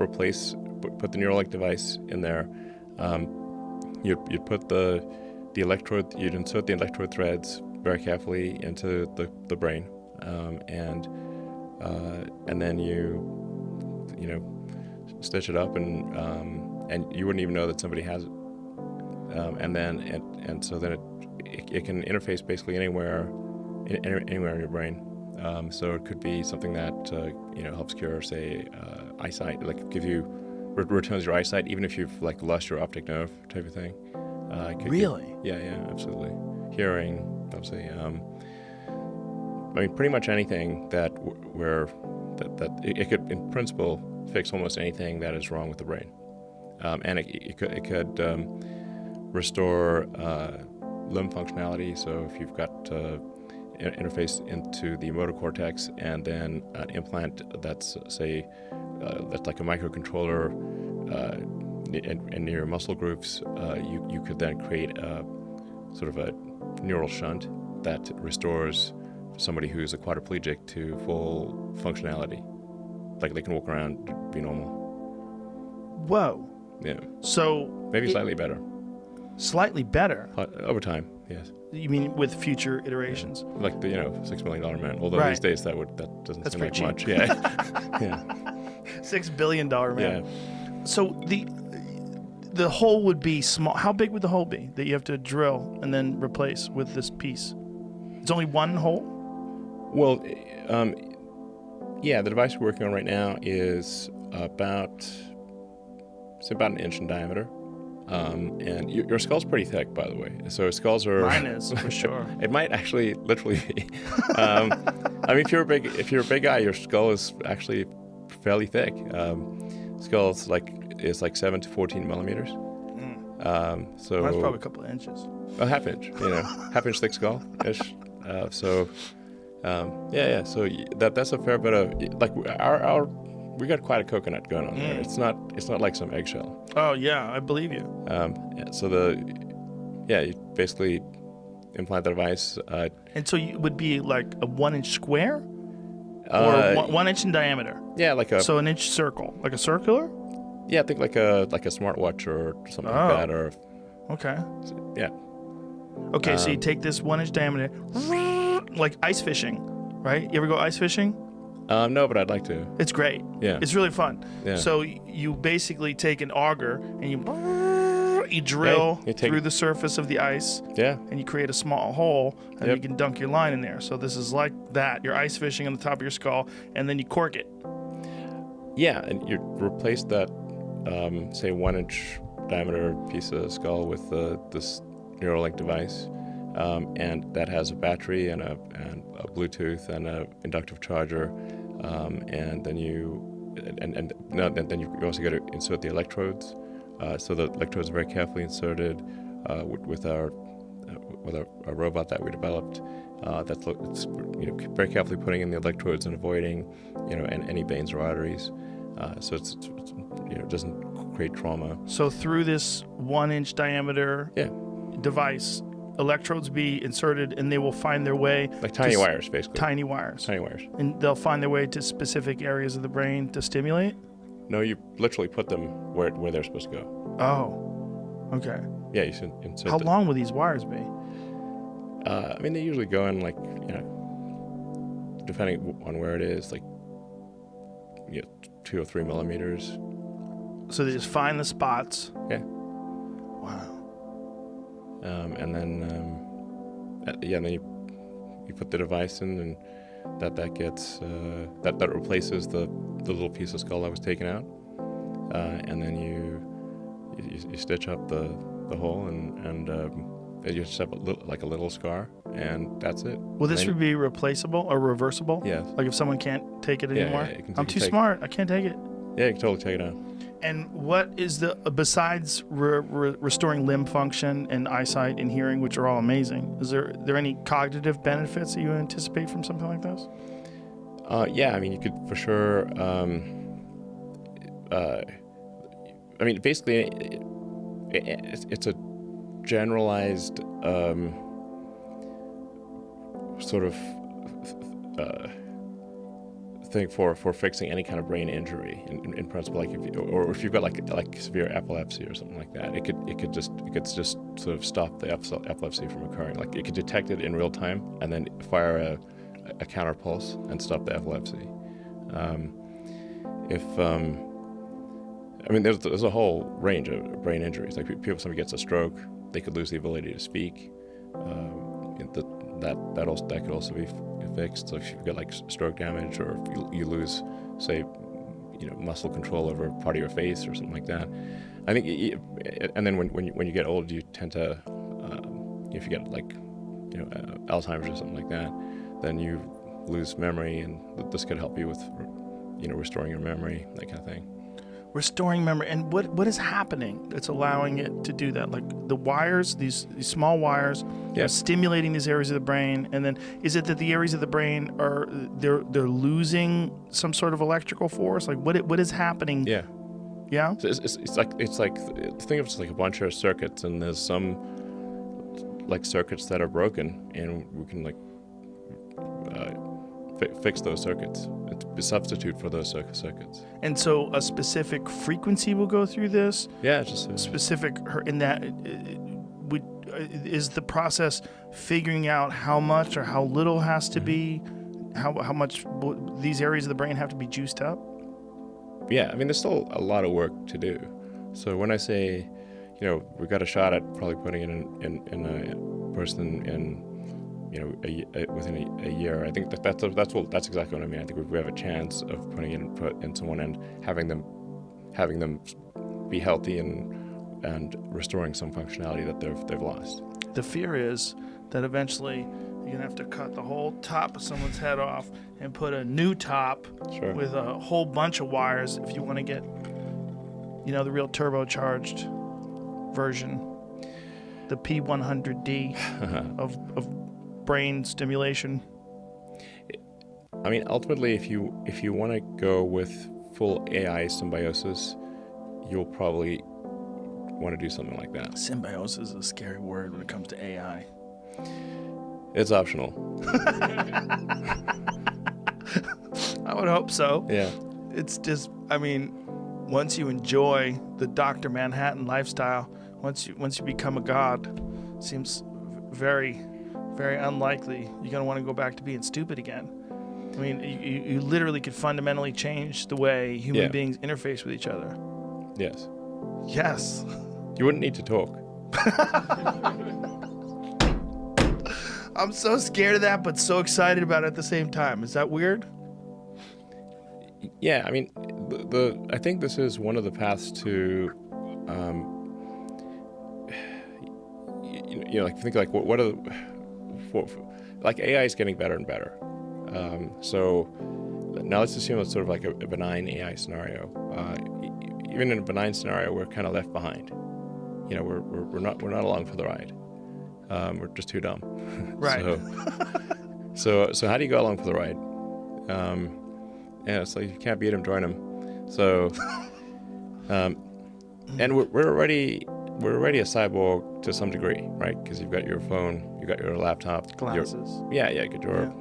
put the Neuralink device in there. You'd put the electrode, you'd insert the electrode threads very carefully into the brain, and then you know, stitch it up, and you wouldn't even know that somebody has it. So then it can interface basically anywhere in your brain. So it could be something that helps cure, say, eyesight, like returns your eyesight, even if you've like lost your optic nerve type of thing. Really? Yeah, absolutely. Hearing, obviously. Pretty much anything that it could, in principle, fix almost anything that is wrong with the brain, and it could restore limb functionality. So if you've got interface into the motor cortex, and then an implant that's that's like a microcontroller in your muscle groups, you could then create a sort of a neural shunt that restores somebody who's a quadriplegic to full functionality, like they can walk around, be normal. Whoa. Yeah. So maybe slightly better. Slightly better? Over time, yes. You mean with future iterations? Yeah. Like the $6 million man. Although these days that doesn't seem like much. Yeah. Yeah. $6 billion man. Yeah. So the hole would be small. How big would the hole be that you have to drill and then replace with this piece? It's only one hole? Well, the device we're working on right now is about an inch in diameter. And your skull's pretty thick, by the way. So skulls are... Mine is, for sure. It might actually literally be. If you're a big guy, your skull is actually fairly thick. Skull's is 7 to 14 millimeters. So that's probably a couple of inches. A half inch, half inch thick skull-ish. So that's a fair bit of, we got quite a coconut going on there. It's not like some eggshell. Oh yeah, I believe you. You basically implant the device. And so it would be like a 1 inch square, or 1 inch in diameter. Yeah, so an inch circle, like a circular. Yeah, I think like a smartwatch or something like that, or. Okay. Yeah. Okay, so you take this 1 inch diameter, like ice fishing, right? You ever go ice fishing? No, but I'd like to. It's great. Yeah. It's really fun. Yeah. So you basically take an auger and you drill through the surface of the ice. Yeah. And you create a small hole, and you can dunk your line in there. So this is like that. You're ice fishing on the top of your skull, and then you cork it. Yeah, and you replace that, say 1 inch diameter piece of skull with this Neuralink device. And that has a battery and a Bluetooth and a inductive charger, and then you also got to insert the electrodes. So the electrodes are very carefully inserted with our robot that we developed. It's very carefully putting in the electrodes and avoiding any veins or arteries, so it doesn't create trauma. So through this 1 inch diameter device, electrodes be inserted, and they will find their way, like tiny wires, basically. Tiny wires, and they'll find their way to specific areas of the brain to stimulate. No, you literally put them where they're supposed to go. Oh, okay. Yeah, you should insert. How long will these wires be? They usually go in depending on where it is, 2 or 3 millimeters. So they just find the spots. Yeah. Wow. And then then you put the device in, and that gets that replaces the little piece of skull that was taken out, and then you stitch up the hole, and you just have a little scar, and that's it. Will this be replaceable or reversible? Yes. Like if someone can't take it anymore? Yeah, I'm too smart. I can't take it. Yeah, you can totally take it out. And what is besides restoring limb function and eyesight and hearing, which are all amazing, is there any cognitive benefits that you anticipate from something like this? You could for sure. Basically, it's a generalized thing for fixing any kind of brain injury in principle, like if you've got like severe epilepsy or something like that, it could just sort of stop the epilepsy from occurring. Like it could detect it in real time and then fire a counter pulse and stop the epilepsy. I mean, there's a whole range of brain injuries. Like somebody gets a stroke, they could lose the ability to speak. That could also be fixed. So if you've got like stroke damage, or if you lose, say, muscle control over part of your face or something like that, I think. And then when you get old, you tend to, if you get like, Alzheimer's or something like that, then you lose memory, and this could help you with, restoring your memory, that kind of thing. Restoring memory. And what is happening that's allowing it to do that? Like the wires, these small wires, are stimulating these areas of the brain, and then is it that the areas of the brain are they're losing some sort of electrical force? Like what is happening? Yeah. Yeah. So it's like think of it as like a bunch of circuits, and there's some like circuits that are broken, and we can like fix those circuits, substitute for those circuits. And so a specific frequency will go through this? Yeah, just specific in that is the process figuring out how much or how little has to be, how much these areas of the brain have to be juiced up? Yeah, I mean, there's still a lot of work to do. So when I say, we've got a shot at probably putting it in a person in, within a year, I think that's exactly what I mean. I think we have a chance of putting it in someone and having them be healthy and restoring some functionality that they've lost. The fear is that eventually you're gonna have to cut the whole top of someone's head off and put a new top with a whole bunch of wires if you want to get, the real turbocharged version, the P100D of brain stimulation. I mean, ultimately, if you want to go with full AI symbiosis, you'll probably want to do something like that. Symbiosis is a scary word when it comes to AI. It's optional. I would hope so. Yeah. It's just, I mean, once you enjoy the Dr. Manhattan lifestyle, once you become a god, seems very, very unlikely you're going to want to go back to being stupid again. I mean, you literally could fundamentally change the way human beings interface with each other. Yes. Yes. You wouldn't need to talk. I'm so scared of that, but so excited about it at the same time. Is that weird? Yeah, I mean, I think this is one of the paths to, like think like what are like AI is getting better and better. So now let's assume it's sort of like a benign AI scenario. Even in a benign scenario, we're kind of left behind. We're not along for the ride. We're just too dumb. Right. So how do you go along for the ride? It's like if you can't beat them, join them. So, and we're already a cyborg to some degree, right? Because you've got your phone, you've got your laptop, glasses. You got your